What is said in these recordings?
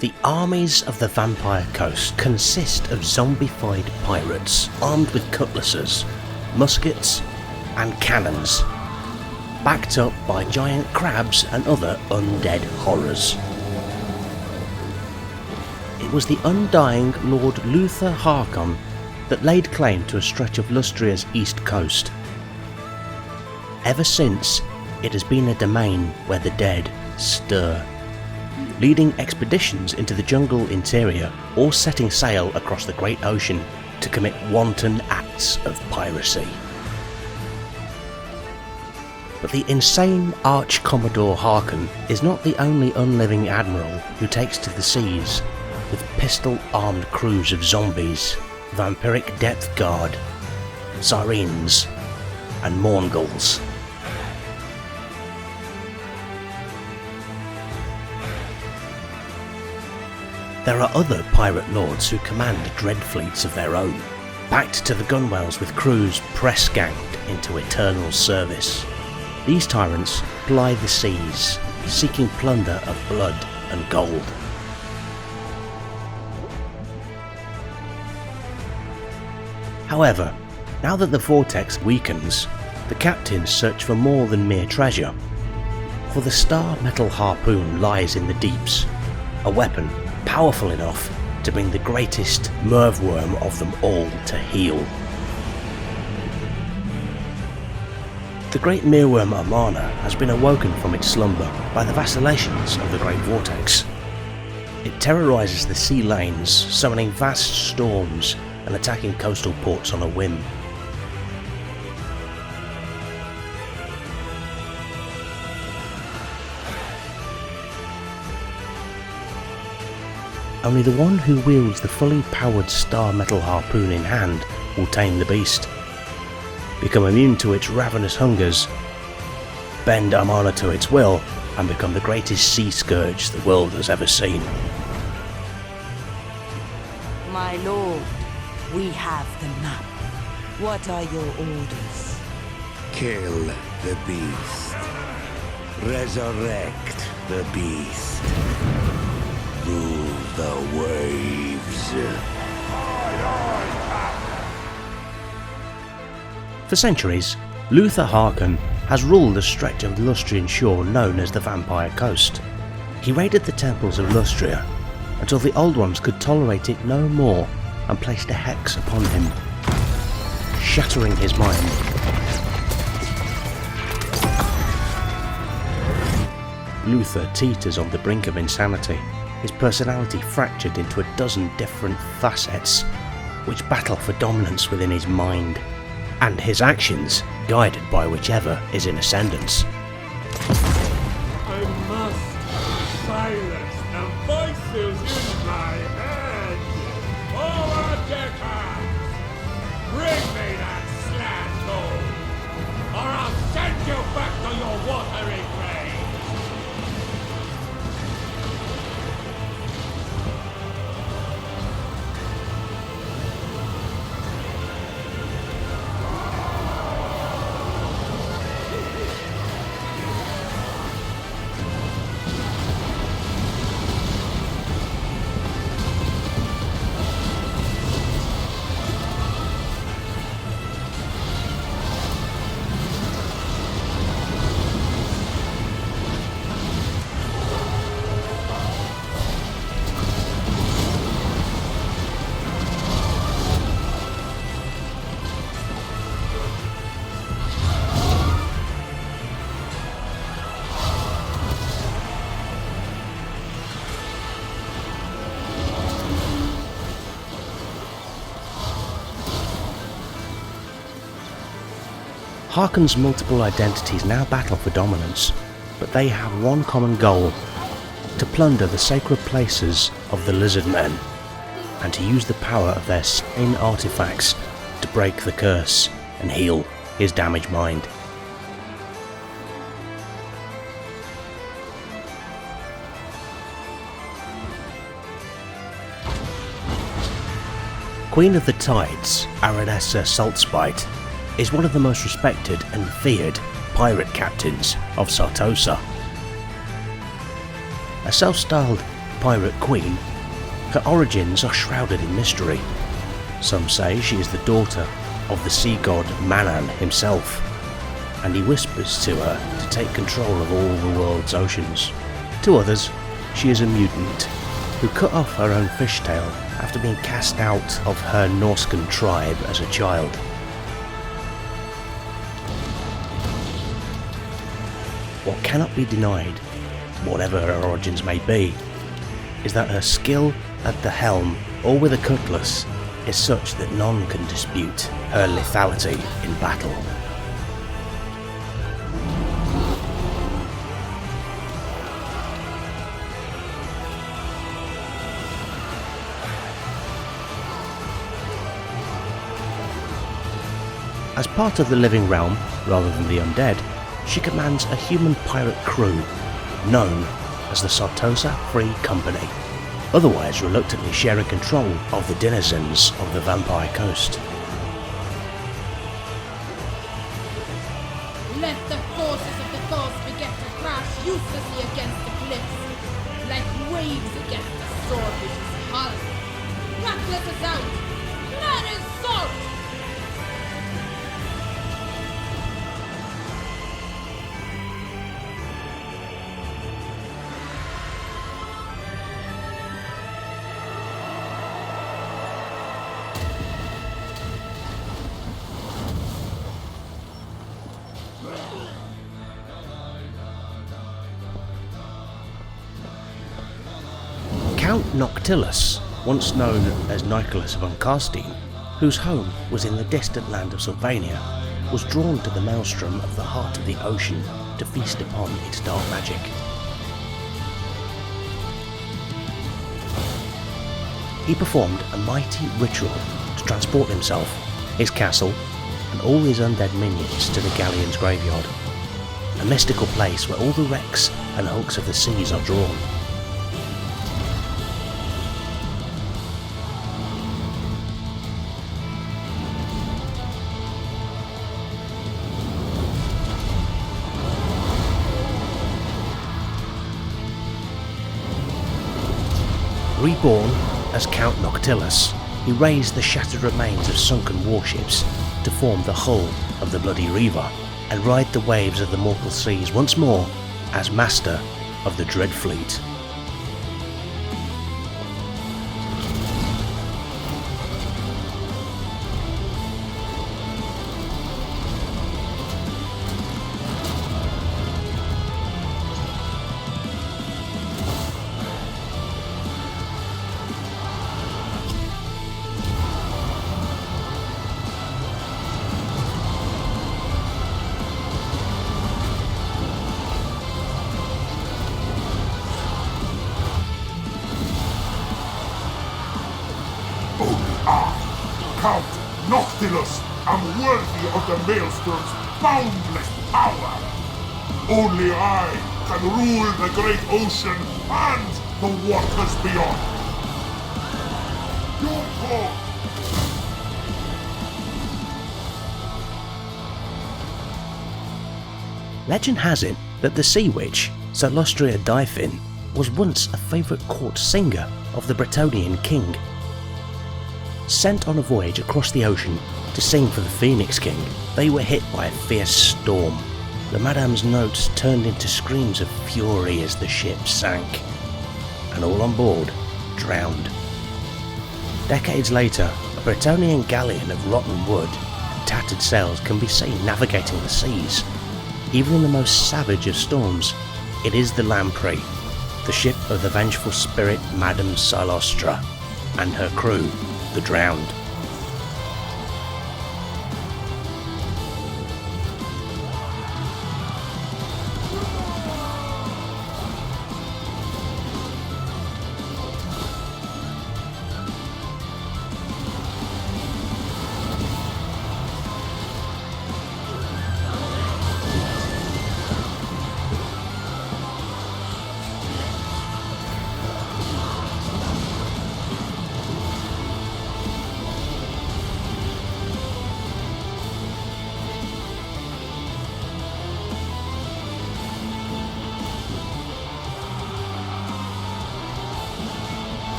The armies of the Vampire Coast consist of zombified pirates armed with cutlasses, muskets and cannons, backed up by giant crabs and other undead horrors. It was the undying Lord Luthor Harkon that laid claim to a stretch of Lustria's east coast. Ever since, it has been a domain where the dead stir, leading expeditions into the jungle interior or setting sail across the great ocean to commit wanton acts of piracy. But the insane Arch-Commodore Harkon is not the only unliving admiral who takes to the seas with pistol-armed crews of zombies, vampiric depth guard, sirens and Morngulls. There are other pirate lords who command dread fleets of their own, packed to the gunwales with crews press-ganged into eternal service. These tyrants ply the seas, seeking plunder of blood and gold. However, now that the vortex weakens, the captains search for more than mere treasure. For the star metal harpoon lies in the deeps, a weapon powerful enough to bring the greatest mervworm of them all to heel. The great meerworm Amana has been awoken from its slumber by the vacillations of the great vortex. It terrorises the sea lanes, summoning vast storms and attacking coastal ports on a whim. Only the one who wields the fully powered star metal harpoon in hand will tame the beast, become immune to its ravenous hungers, bend Amana to its will, and become the greatest sea scourge the world has ever seen. My lord, we have the map. What are your orders? Kill the beast. Resurrect the beast. Rule the waves. For centuries, Luthor Harkon has ruled a stretch of Lustrian shore known as the Vampire Coast. He raided the temples of Lustria until the Old Ones could tolerate it no more and placed a hex upon him, shattering his mind. Luthor teeters on the brink of insanity, his personality fractured into a dozen different facets which battle for dominance within his mind, and his actions guided by whichever is in ascendance. I must silence the voices in my head! Overdecker! Bring me that slant bone, or I'll send you back to your watery grave! Harkon's multiple identities now battle for dominance, but they have one common goal: to plunder the sacred places of the Lizard Men, and to use the power of their slain artifacts to break the curse and heal his damaged mind. Queen of the Tides, Aranessa Saltspite, is one of the most respected and feared pirate captains of Sartosa. A self-styled pirate queen, her origins are shrouded in mystery. Some say she is the daughter of the sea god Manan himself, and he whispers to her to take control of all the world's oceans. To others, she is a mutant who cut off her own fishtail after being cast out of her Norscan tribe as a child. What cannot be denied, whatever her origins may be, is that her skill at the helm or with a cutlass is such that none can dispute her lethality in battle. As part of the living realm, rather than the undead, she commands a human pirate crew, known as the Sartosa Free Company, otherwise reluctantly sharing control of the denizens of the Vampire Coast. Let the forces of the gods begin to crash uselessly against the cliffs, like waves against the swordfish's hull. Reckless is out! Blood is salt! Count Noctilus, once known as Noctilus of Uncarstein, whose home was in the distant land of Sylvania, was drawn to the maelstrom of the heart of the ocean to feast upon its dark magic. He performed a mighty ritual to transport himself, his castle, and all his undead minions to the Galleon's graveyard, a mystical place where all the wrecks and hulks of the seas are drawn. Reborn as Count Noctilus, he raised the shattered remains of sunken warships to form the hull of the Bloody Reaver and ride the waves of the mortal seas once more as master of the Dread Fleet. Count Noctilus, am worthy of the Maelstrom's boundless power. Only I can rule the great ocean and the waters beyond. Your call. Legend has it that the sea witch, Salustria Dyfin, was once a favourite court singer of the Bretonnian king. Sent on a voyage across the ocean to sing for the Phoenix King, they were hit by a fierce storm. The Madame's notes turned into screams of fury as the ship sank, and all on board drowned. Decades later, a Bretonnian galleon of rotten wood and tattered sails can be seen navigating the seas. Even in the most savage of storms, it is the Lamprey, the ship of the vengeful spirit Madame Salostra, and her crew, the Drowned.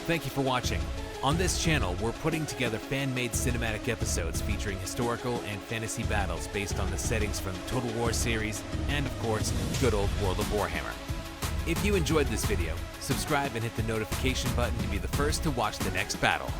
thank you for watching. On this channel, we're putting together fan-made cinematic episodes featuring historical and fantasy battles based on the settings from the Total War series and, of course, good old World of Warhammer. If you enjoyed this video, subscribe and hit the notification button to be the first to watch the next battle.